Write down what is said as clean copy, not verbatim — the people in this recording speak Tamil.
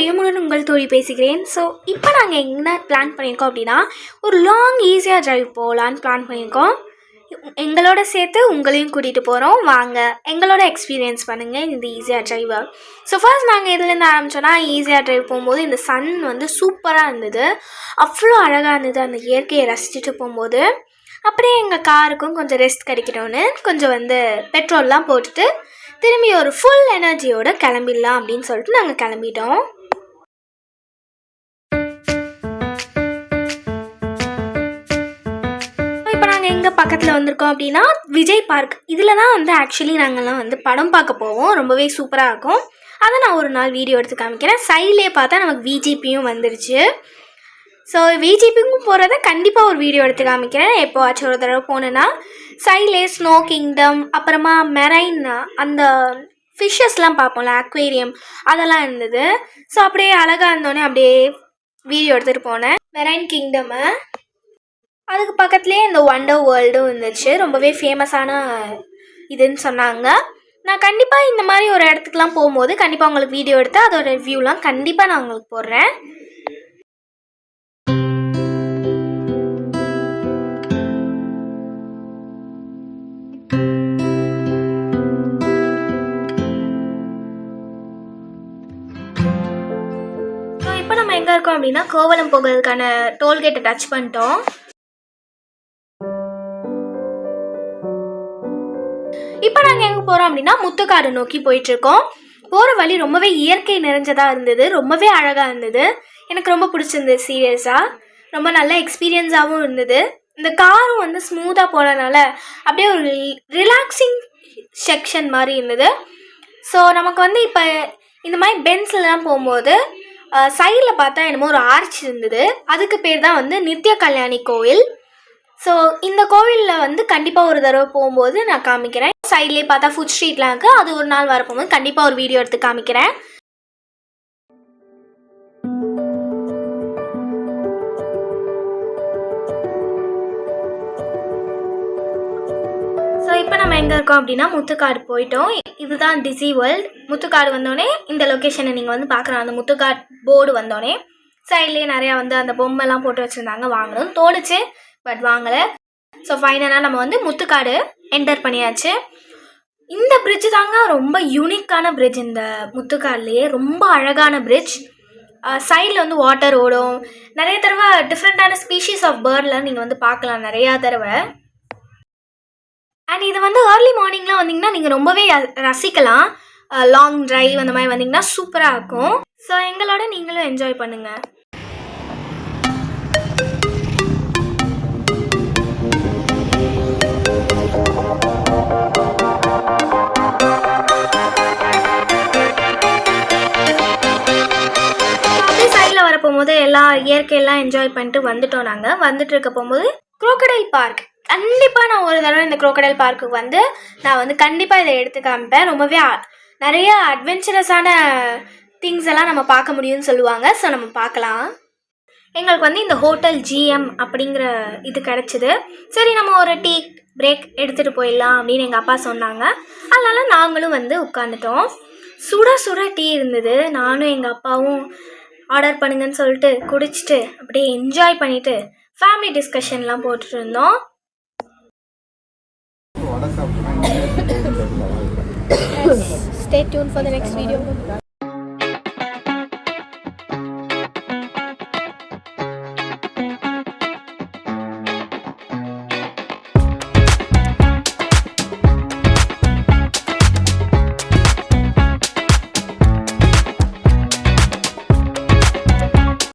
பிரியமுடன் உங்கள் தோழி பேசுகிறேன். ஸோ இப்போ நாங்கள் என்ன பிளான் பண்ணியிருக்கோம் அப்படின்னா, ஒரு லாங் ஈஸியாக ட்ரைவ் போகலான்னு பிளான் பண்ணியிருக்கோம். எங்களோட சேர்த்து உங்களையும் கூட்டிகிட்டு போகிறோம். வாங்க எங்களோட எக்ஸ்பீரியன்ஸ் பண்ணுங்கள் இந்த ஈஸியாக ட்ரைவை. ஸோ ஃபர்ஸ்ட் நாங்கள் எதுலேருந்து ஆரம்பித்தோன்னா, ஈஸியாக ட்ரைவ் போகும்போது இந்த சன் வந்து சூப்பராக இருந்தது. அவ்வளோ அழகாக இருந்தது அந்த இயற்கையை ரசிச்சுட்டு போகும்போது. அப்படியே எங்கள் காருக்கும் கொஞ்சம் ரெஸ்ட் கிடைக்கணும்னு கொஞ்சம் வந்து பெட்ரோல்லாம் போட்டுட்டு திரும்பி ஒரு ஃபுல் எனர்ஜியோடு கிளம்பிடலாம் அப்படின்னு சொல்லிட்டு நாங்கள் கிளம்பிட்டோம். இப்போ நாங்கள் எங்கே பக்கத்தில் வந்திருக்கோம் அப்படின்னா விஜய் பார்க். இதில் தான் வந்து ஆக்சுவலி நாங்கள்லாம் வந்து படம் பார்க்க போவோம். ரொம்பவே சூப்பராக இருக்கும். அதை நான் ஒரு நாள் வீடியோ எடுத்து காமிக்கிறேன். சைட்லேயே பார்த்தா நமக்கு விஜிபியும் வந்துருச்சு. ஸோ விஜிபிக்கும் போகிறத கண்டிப்பாக ஒரு வீடியோ எடுத்து காமிக்கிறேன். எப்போவாச்சும் ஒரு தடவை போனேன்னா சைட்லே ஸ்னோ கிங்டம், அப்புறமா மெரைன், அந்த ஃபிஷ்ஷஸ்லாம் பார்ப்போம்ல, அக்வேரியம், அதெல்லாம் இருந்தது. ஸோ அப்படியே அழகாக இருந்தோடனே அப்படியே வீடியோ எடுத்துகிட்டு போனேன் மெரைன் கிங்டமை. அதுக்கு பக்கத்துலேயே இந்த ஒண்டர் வேர்ல்டும் இருந்துச்சு. ரொம்பவே ஃபேமஸான இதுன்னு சொன்னாங்க. நான் கண்டிப்பாக இந்த மாதிரி ஒரு இடத்துக்குலாம் போகும்போது கண்டிப்பாக உங்களுக்கு வீடியோ எடுத்து அதோட ரிவ்யூலாம் கண்டிப்பாக நான் உங்களுக்கு போடுறேன். இப்போ நம்ம எங்கே இருக்கோம் அப்படின்னா கோவளம் போகிறதுக்கான டோல்கேட்டை டச் பண்ணிட்டோம். இப்போ நாங்கள் எங்கே போகிறோம் அப்படின்னா முத்துக்காடு நோக்கி போயிட்டுருக்கோம். போகிற வழி ரொம்பவே இயற்கை நிறைஞ்சதாக இருந்தது. ரொம்பவே அழகாக இருந்தது. எனக்கு ரொம்ப பிடிச்சிருந்தது. சீரியஸாக ரொம்ப நல்ல எக்ஸ்பீரியன்ஸாகவும் இருந்தது. இந்த காரும் வந்து ஸ்மூத்தாக போனதுனால அப்படியே ஒரு ரிலாக்ஸிங் செக்ஷன் மாதிரி இருந்தது. ஸோ நமக்கு வந்து இப்போ இந்த மாதிரி பென்ஸ்லாம் போகும்போது சைடில் பார்த்தா என்னமோ ஒரு ஆர்ச் இருந்தது. அதுக்கு பேர் தான் வந்து நித்திய கல்யாணி கோவில். ஸோ இந்த கோவிலில் வந்து கண்டிப்பாக ஒரு தடவை போகும்போது நான் காமிக்கிறேன். சைட்லேயே பார்த்தா ஃபுட் ஸ்ட்ரீட்லாம் இருக்குது. அது ஒரு நாள் வரப்போகும்போது கண்டிப்பாக ஒரு வீடியோ எடுத்து காமிக்கிறேன். ஸோ இப்போ நம்ம எங்கே இருக்கோம் அப்படின்னா முத்துக்காடு போயிட்டோம். இதுதான் டிசி வேர்ல்ட். முத்துக்காடு வந்தோடனே இந்த லொக்கேஷனை நீங்கள் வந்து பார்க்குறோம். அந்த முத்துக்காடு போர்டு வந்தோடனே சைட்லேயே நிறையா வந்து அந்த பொம்மைலாம் போட்டு வச்சுருந்தாங்க. வாங்கணும்னு தோணுச்சு, பட் வாங்கலை. ஸோ ஃபைனலாக நம்ம வந்து முத்துக்காடு என்டர் பண்ணியாச்சு. இந்த பிரிட்ஜு தாங்க ரொம்ப யூனிக்கான பிரிட்ஜ். இந்த முத்துக்காடுலேயே ரொம்ப அழகான பிரிட்ஜ். சைடில் வந்து வாட்டர் ஓடும். நிறைய தடவை டிஃப்ரெண்ட்டான ஸ்பீஷீஸ் ஆஃப் பேர்ட்லாம் நீங்கள் வந்து பார்க்கலாம் நிறையா தடவை. அண்ட் இது வந்து ஏர்லி மார்னிங்லாம் வந்தீங்கன்னா நீங்கள் ரொம்பவே ரசிக்கலாம். லாங் ட்ரைவ் அந்த மாதிரி வந்தீங்கன்னா சூப்பராக இருக்கும். ஸோ எங்களோட நீங்களும் என்ஜாய் பண்ணுங்கள். போகும்போது எல்லா இயற்கையெல்லாம் என்ஜாய் பண்ணிட்டு வந்துட்டோம். நாங்கள் வந்துட்டு இருக்க போகும்போது குரோக்கடைல் பார்க். கண்டிப்பாக நான் ஒரு தடவை இந்த குரோக்கடைல் பார்க்குக்கு வந்து நான் வந்து கண்டிப்பாக இதை எடுத்து காமிப்பேன். ரொம்பவே நிறைய அட்வென்ச்சரஸான திங்ஸ் எல்லாம் நம்ம பார்க்க முடியும்னு சொல்லுவாங்க. ஸோ நம்ம பார்க்கலாம். எங்களுக்கு வந்து இந்த ஹோட்டல் ஜிஎம் அப்படிங்கிற இது கிடச்சிது. சரி நம்ம ஒரு டீ பிரேக் எடுத்துகிட்டு போயிடலாம் அப்படின்னு எங்கள் அப்பா சொன்னாங்க. அதனால் நாங்களும் வந்து உட்காந்துட்டோம். சுட சுட டீ இருந்தது. நானும் எங்கள் அப்பாவும் ஆர்டர் பண்ணுங்கன்னு சொல்லிட்டு குடிச்சிட்டு அப்படியே என்ஜாய் பண்ணிவிட்டு ஃபேமிலி டிஸ்கஷன்லாம் போட்டுட்டு இருந்தோம். Stay tuned for the next video.